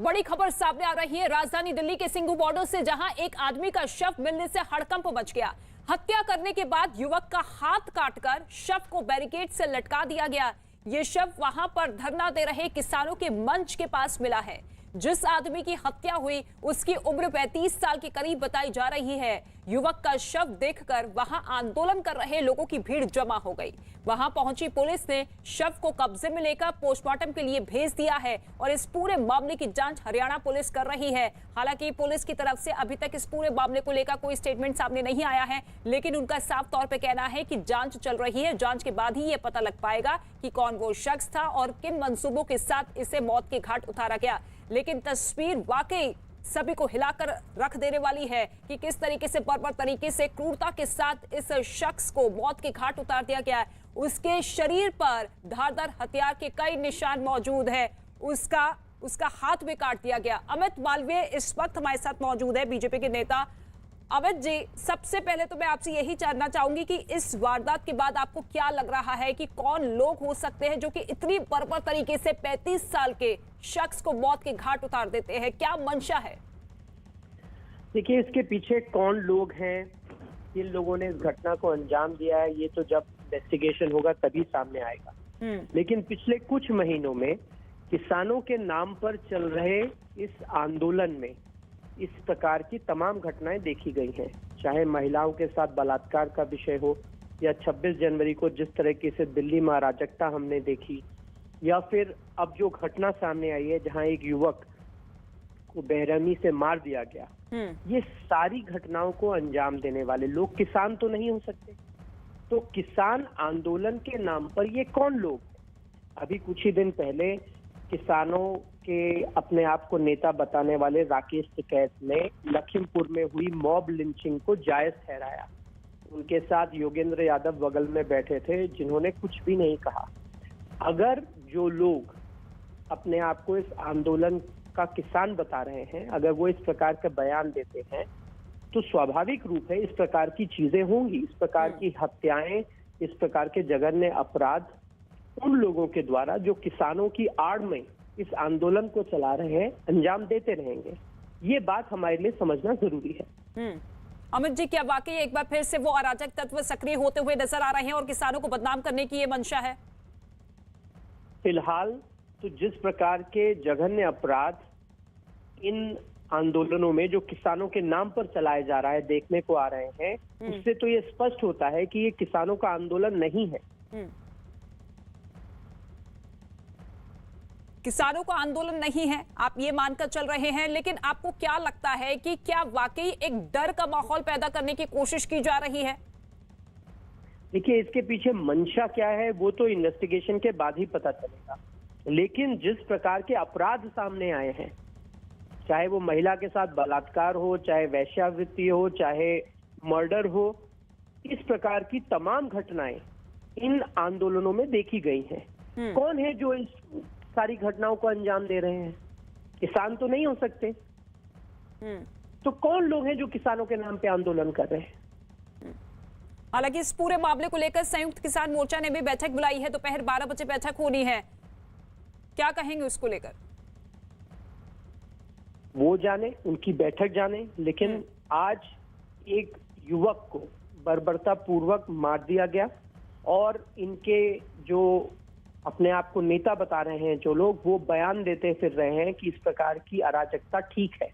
बड़ी खबर सामने आ रही है राजधानी दिल्ली के सिंघू बॉर्डर से, जहां एक आदमी का शव मिलने से हड़कंप मच गया। हत्या करने के बाद युवक का हाथ काटकर शव को बैरिकेड से लटका दिया गया। ये शव वहां पर धरना दे रहे किसानों के मंच के पास मिला है। जिस आदमी की हत्या हुई उसकी उम्र 35 साल के करीब बताई जा रही है। युवक का शव देखकर वहां आंदोलन कर रहे लोगों की भीड़ जमा हो गई। वहां पहुंची पुलिस ने शव को कब्जे में लेकर पोस्टमार्टम के लिए भेज दिया है और इस पूरे मामले की जांच हरियाणा पुलिस कर रही है। हालांकि पुलिस की तरफ से अभी तक इस पूरे मामले को लेकर कोई स्टेटमेंट सामने नहीं आया है, लेकिन उनका साफ तौर पर कहना है कि जांच चल रही है। जांच के बाद ही ये पता लग पाएगा कि कौन वो शख्स था और किन मंसूबों के साथ इसे मौत के घाट उतारा गया। लेकिन तस्वीर वाकई सभी को हिलाकर रख देने वाली है कि किस तरीके से बर्बर तरीके से क्रूरता के साथ इस शख्स को मौत के घाट उतार दिया गया है। उसके शरीर पर धारदार हथियार के कई निशान मौजूद है। उसका हाथ भी काट दिया गया। अमित मालवीय इस वक्त हमारे साथ मौजूद है, बीजेपी के नेता। अमित जी, सबसे पहले तो मैं आपसे यही जानना चाहूंगी कि इस वारदात के बाद आपको क्या लग रहा है कि कौन लोग हो सकते हैं जो कि इतनी बर्बर तरीके से 35 साल के शख्स को मौत के घाट उतार देते हैं? क्या मंशा है? देखिए, इसके पीछे कौन लोग हैं, किन लोगों ने इस घटना को अंजाम दिया है, ये तो जब इन्वेस्टिगेशन होगा तभी सामने आएगा। लेकिन पिछले कुछ महीनों में किसानों के नाम पर चल रहे इस आंदोलन में इस प्रकार की तमाम घटनाएं देखी गई हैं। चाहे महिलाओं के साथ बलात्कार का विषय हो, या 26 जनवरी को जिस तरीके से दिल्ली में अराजकता हमने देखी, या फिर अब जो घटना सामने आई है जहां एक युवक को बेरहमी से मार दिया गया। ये सारी घटनाओं को अंजाम देने वाले लोग किसान तो नहीं हो सकते। तो किसान आंदोलन के नाम पर ये कौन लोग? अभी कुछ ही दिन पहले किसानों के अपने आप को नेता बताने वाले राकेश टिकैत ने लखीमपुर में हुई मॉब लिंचिंग को जायज ठहराया। उनके साथ योगेंद्र यादव बगल में बैठे थे जिन्होंने कुछ भी नहीं कहा। अगर जो लोग अपने आप को इस आंदोलन का किसान बता रहे हैं, अगर वो इस प्रकार का बयान देते हैं, तो स्वाभाविक रूप है इस प्रकार की चीजें होंगी। इस प्रकार की हत्याएं, इस प्रकार के जघन्य अपराध उन लोगों के द्वारा जो किसानों की आड़ में इस आंदोलन को चला रहे हैं अंजाम देते रहेंगे। ये बात हमारे लिए समझना जरूरी है। अमित जी, क्या वाकई एक बार फिर से वो अराजक तत्व सक्रिय होते हुए नजर आ रहे हैं और किसानों को बदनाम करने की ये मंशा है? फिलहाल तो जिस प्रकार के जघन्य अपराध इन आंदोलनों में जो किसानों के नाम पर चलाए जा रहा है देखने को आ रहे हैं, उससे तो ये स्पष्ट होता है कि ये किसानों का आंदोलन नहीं है। किसानों का आंदोलन नहीं है, आप ये मानकर चल रहे हैं। लेकिन आपको क्या लगता है कि क्या वाकई एक डर का माहौल पैदा करने की कोशिश की जा रही है? देखिए, इसके पीछे मंशा क्या है वो तो इन्वेस्टिगेशन के बाद ही पता चलेगा। लेकिन जिस प्रकार के अपराध सामने आए हैं, चाहे वो महिला के साथ बलात्कार हो, चाहे वेश्यावृत्ति हो, चाहे मर्डर हो, इस प्रकार की तमाम घटनाएं इन आंदोलनों में देखी गई हैं। कौन है जो इस सारी घटनाओं को अंजाम दे रहे हैं? किसान तो नहीं हो सकते। तो कौन लोग हैं जो किसानों के नाम पे आंदोलन कर रहे हैं? हालांकि इस पूरे मामले को लेकर संयुक्त किसान मोर्चा ने भी बैठक बुलाई है। दोपहर 12 बजे बैठक होनी है, क्या कहेंगे उसको लेकर? वो जाने, उनकी बैठक जाने। लेकिन आज एक युवक को बर्बरता पूर्वक मार दिया गया और इनके जो अपने आप को नेता बता रहे हैं जो लोग, वो बयान देते फिर रहे हैं कि इस प्रकार की अराजकता ठीक है।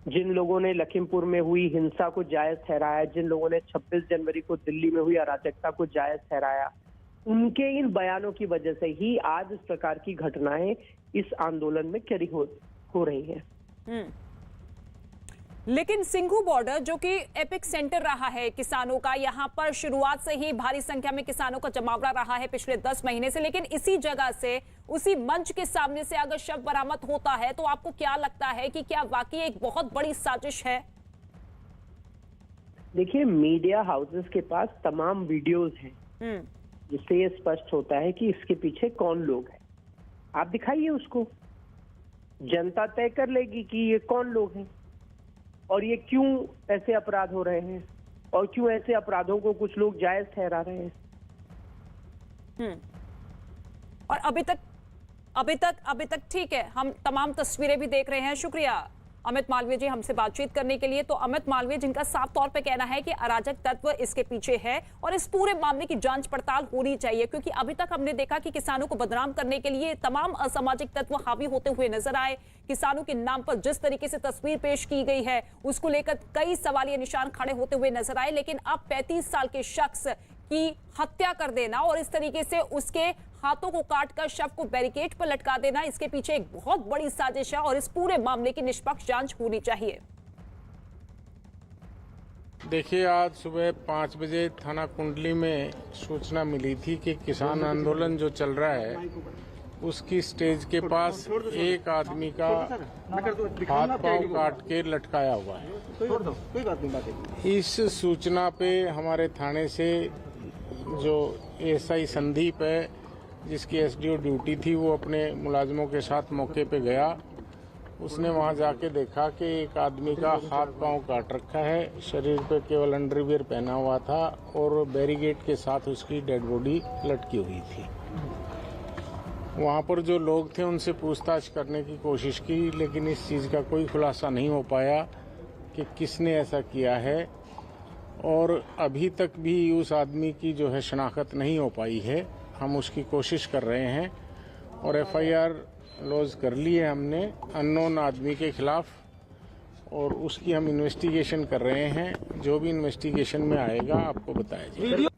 जिन लोगों ने लखीमपुर में हुई हिंसा को जायज ठहराया, जिन लोगों ने 26 जनवरी को दिल्ली में हुई अराजकता को जायज ठहराया, उनके इन बयानों की वजह से ही आज इस प्रकार की घटनाएं इस आंदोलन में करी हो रही हैं। लेकिन सिंघू बॉर्डर जो कि एपिक सेंटर रहा है किसानों का, यहां पर शुरुआत से ही भारी संख्या में किसानों का जमावड़ा रहा है पिछले 10 महीने से। लेकिन इसी जगह से, उसी मंच के सामने से अगर शव बरामद होता है तो आपको क्या लगता है कि क्या वाकई एक बहुत बड़ी साजिश है? देखिए, मीडिया हाउसेस के पास तमाम वीडियोस हैं जिससे ये स्पष्ट होता है कि इसके पीछे कौन लोग हैं। आप दिखाइए उसको, जनता तय कर लेगी कि ये कौन लोग हैं और ये क्यों ऐसे अपराध हो रहे हैं और क्यों ऐसे अपराधों को कुछ लोग जायज ठहरा रहे हैं। और अभी तक ठीक है, हम तमाम तस्वीरें भी देख रहे हैं। शुक्रिया अमित मालवीय जी हमसे बातचीत करने के लिए। तो अमित मालवीय जिनका साफ तौर पे कहना है कि अराजक तत्व इसके पीछे है और इस पूरे मामले की जांच पड़ताल होनी चाहिए, क्योंकि अभी तक हमने देखा कि किसानों को बदनाम करने के लिए तमाम असामाजिक तत्व हावी होते हुए नजर आए। किसानों के नाम पर जिस तरीके से तस्वीर पेश की गई है उसको लेकर कई सवालिया निशान खड़े होते हुए नजर आए। लेकिन अब 35 साल के शख्स की हत्या कर देना और इस तरीके से उसके हाथों को काटकर शव को बैरिकेड पर लटका देना, इसके पीछे एक बहुत बड़ी साजिश है और इस पूरे मामले की निष्पक्ष जांच होनी चाहिए। देखिए, आज सुबह 5 बजे थाना कुंडली में सूचना मिली थी कि किसान आंदोलन जो चल रहा है उसकी स्टेज के पास एक आदमी का हाथ पांव काट के लटकाया हुआ है। इस सूचना पे हमारे थाने से जो एसआई संदीप है, जिसकी एसडीओ ड्यूटी थी, वो अपने मुलाजिमों के साथ मौके पे गया। उसने वहां जाके देखा कि एक आदमी का हाथ पांव काट रखा है, शरीर पे केवल अंडरवियर पहना हुआ था और बैरिकेड के साथ उसकी डेड बॉडी लटकी हुई थी। वहां पर जो लोग थे उनसे पूछताछ करने की कोशिश की, लेकिन इस चीज़ का कोई खुलासा नहीं हो पाया कि किसने ऐसा किया है और अभी तक भी उस आदमी की जो है शनाख्त नहीं हो पाई है। हम उसकी कोशिश कर रहे हैं और एफआईआर लॉन्च कर ली है हमने अननोन आदमी के खिलाफ और उसकी हम इन्वेस्टिगेशन कर रहे हैं। जो भी इन्वेस्टिगेशन में आएगा आपको बताया जाएगा।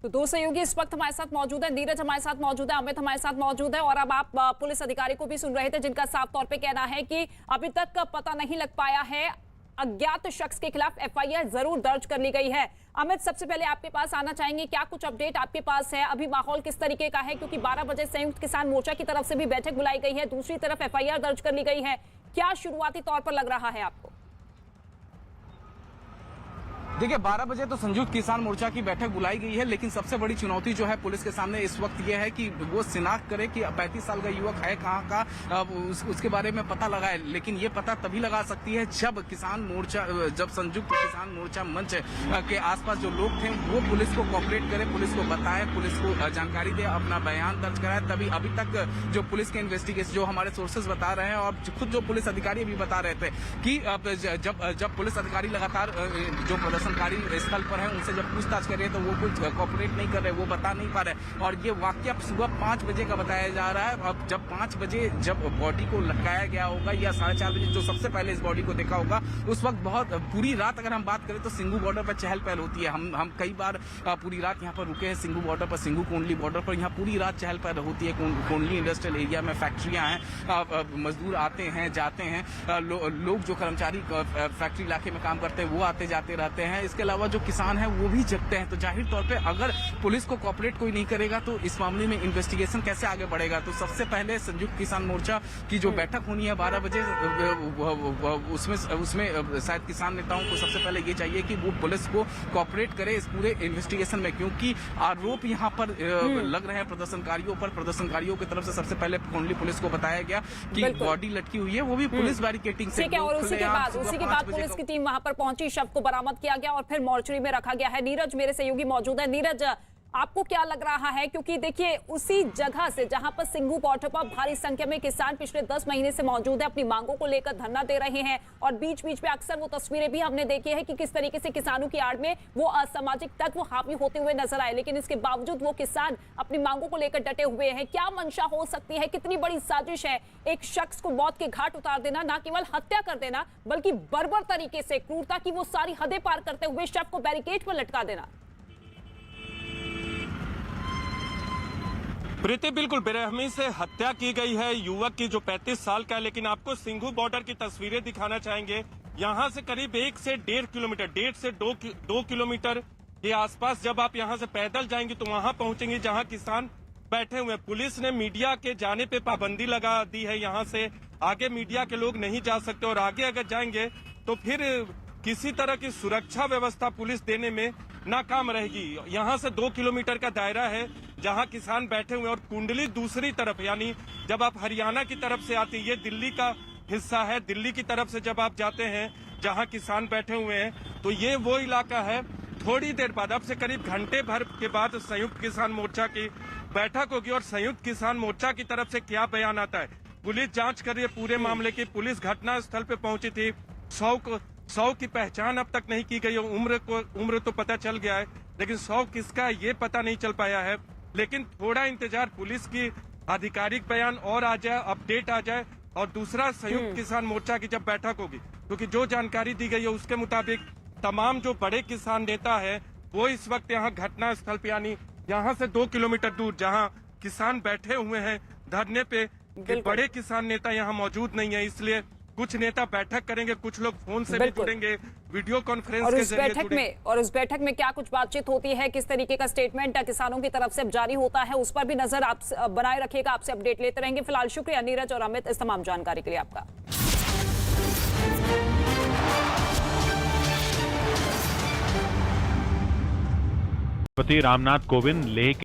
तो दो सहयोगी इस वक्त हमारे साथ मौजूद है, नीरज हमारे साथ मौजूद है, अमित हमारे साथ मौजूद है और अब आप पुलिस अधिकारी को भी सुन रहे थे जिनका साफ तौर पे कहना है कि अभी तक का पता नहीं लग पाया है, अज्ञात शख्स के खिलाफ एफआईआर जरूर दर्ज कर ली गई है। अमित, सबसे पहले आपके पास आना चाहेंगे, क्या कुछ अपडेट आपके पास है? अभी माहौल किस तरीके का है, क्योंकि 12 बजे संयुक्त किसान मोर्चा की तरफ से भी बैठक बुलाई गई है, दूसरी तरफ एफआईआर दर्ज कर ली गई है, क्या शुरुआती तौर पर लग रहा है आपको? देखिए, 12 बजे तो संयुक्त किसान मोर्चा की बैठक बुलाई गई है, लेकिन सबसे बड़ी चुनौती जो है पुलिस के सामने इस वक्त ये है कि वो शिनाख्त करे कि 35 साल का युवक है कहाँ का, उसके बारे में पता लगाए। लेकिन ये पता तभी लगा सकती है जब संयुक्त किसान मोर्चा मंच के आसपास जो लोग थे वो पुलिस को कोऑपरेट करे, पुलिस को बताए, पुलिस को जानकारी दे, अपना बयान दर्ज कराए। तभी अभी तक जो पुलिस के इन्वेस्टिगेशन, जो हमारे सोर्सेज बता रहे हैं और खुद जो पुलिस अधिकारी भी बता रहे थे कि जब पुलिस अधिकारी लगातार जो प्रदर्शनकारी स्थल पर है उनसे जब पूछताछ कर रहे हैं तो वो कुछ कोऑपरेट नहीं कर रहे, वो बता नहीं पा रहे। और ये वाकया सुबह 5 बजे का बताया जा रहा है। अब जब 5 बजे जब बॉडी को लटकाया गया होगा या 4:30 बजे जो सबसे पहले इस बॉडी को देखा होगा, उस वक्त बहुत पूरी रात अगर हम बात करें तो सिंघू बॉर्डर पर चहल पहल होती है। हम कई बार पूरी रात यहाँ पर रुके हैं सिंघू बॉर्डर पर, सिंघू कोंडली बॉर्डर पर। यहाँ पूरी रात चहल पहल होती है। कोंडली इंडस्ट्रियल एरिया में फैक्ट्रियां हैं, मजदूर आते हैं जाते हैं, लोग जो कर्मचारी फैक्ट्री इलाके में काम करते हैं वो आते जाते रहते हैं। इसके अलावा जो किसान है वो भी जगते हैं। तो जाहिर तौर पे अगर पुलिस को कोऑपरेट कोई नहीं करेगा तो इस मामले में इन्वेस्टिगेशन कैसे आगे बढ़ेगा। तो सबसे पहले संयुक्त किसान मोर्चा की जो बैठक होनी है 12 बजे, उसमें शायद किसान नेताओं को सबसे पहले ये चाहिए कि वो पुलिस को कोऑपरेट करे इस पूरे इन्वेस्टिगेशन में, क्योंकि आरोप यहाँ पर लग रहे हैं प्रदर्शनकारियों पर। प्रदर्शनकारियों की तरफ से सबसे पहले कोंडली पुलिस को बताया गया कि बॉडी लटकी हुई है, वो भी पुलिस बैरिकेटिंग से। ठीक है, और उसी के बाद पुलिस की टीम वहां पर पहुंची, शव को बरामद किया गया और फिर मॉर्चरी में रखा गया है। नीरज मेरे सहयोगी मौजूद है। नीरज, आपको क्या लग रहा है, क्योंकि देखिए उसी जगह से जहां पर सिंघू बॉर्डर पर भारी संख्या में किसान पिछले 10 महीने से मौजूद है, अपनी मांगों को लेकर धरना दे रहे हैं और बीच बीच में अक्सर वो तस्वीरें भी हमने देखी है कि किस तरीके से किसानों की आड़ में वो असामाजिक तत्व हावी होते हुए नजर आए, लेकिन इसके बावजूद वो किसान अपनी मांगों को लेकर डटे हुए हैं। क्या मंशा हो सकती है, कितनी बड़ी साजिश है एक शख्स को मौत के घाट उतार देना, न केवल हत्या कर देना बल्कि बर्बर तरीके से क्रूरता की वो सारी हदें पार करते हुए शव को बैरिकेड पर लटका देना? प्रीति, बिल्कुल बेरहमी से हत्या की गई है युवक की जो 35 साल का है। लेकिन आपको सिंघू बॉर्डर की तस्वीरें दिखाना चाहेंगे। यहाँ से करीब 1 से 1.5 किलोमीटर, 1.5 से 2 किलोमीटर के आसपास जब आप यहाँ से पैदल जाएंगे तो वहाँ पहुंचेंगे जहाँ किसान बैठे हुए हैं। पुलिस ने मीडिया के जाने पे पाबंदी लगा दी है, यहाँ से आगे मीडिया के लोग नहीं जा सकते और आगे अगर जाएंगे तो फिर किसी तरह की सुरक्षा व्यवस्था पुलिस देने में नाकाम रहेगी। यहाँ से 2 किलोमीटर का दायरा है जहाँ किसान बैठे हुए हैं और कुंडली दूसरी तरफ, यानी जब आप हरियाणा की तरफ से आते हैं, ये दिल्ली का हिस्सा है, दिल्ली की तरफ से जब आप जाते हैं जहाँ किसान बैठे हुए हैं तो ये वो इलाका है थोड़ी देर बाद, अब से करीब घंटे भर के बाद संयुक्त किसान मोर्चा की बैठक होगी और संयुक्त किसान मोर्चा की तरफ से क्या बयान आता है। पुलिस जांच कर रही है पूरे मामले की। पुलिस घटना स्थल पे पहुंची थी। 100 की पहचान अब तक नहीं की गई है। उम्र तो पता चल गया है, लेकिन 100 किसका है ये पता नहीं चल पाया है। लेकिन थोड़ा इंतजार, पुलिस की आधिकारिक बयान और आ जाए, अपडेट आ जाए। और दूसरा, संयुक्त किसान मोर्चा की जब बैठक होगी, क्योंकि जो जानकारी दी गई है उसके मुताबिक तमाम जो बड़े किसान नेता है वो इस वक्त यहाँ घटना स्थल पे, यानी यहाँ से 2 किलोमीटर दूर जहाँ किसान बैठे हुए हैं धरने पे, कि बड़े किसान नेता यहाँ मौजूद नहीं है। इसलिए कुछ नेता बैठक करेंगे, कुछ लोग फोन से भी जुड़ेंगे, वीडियो कॉन्फ्रेंस के जरिए जुड़ेंगे। और उस बैठक में क्या कुछ बातचीत होती है, किस तरीके का स्टेटमेंट किसानों की तरफ से जारी होता है, उस पर भी नजर आप बनाए रखिएगा। आपसे अपडेट लेते रहेंगे। फिलहाल शुक्रिया नीरज और अमित इस तमाम जानकारी के लिए आपका। राष्ट्रपति रामनाथ कोविंद लेह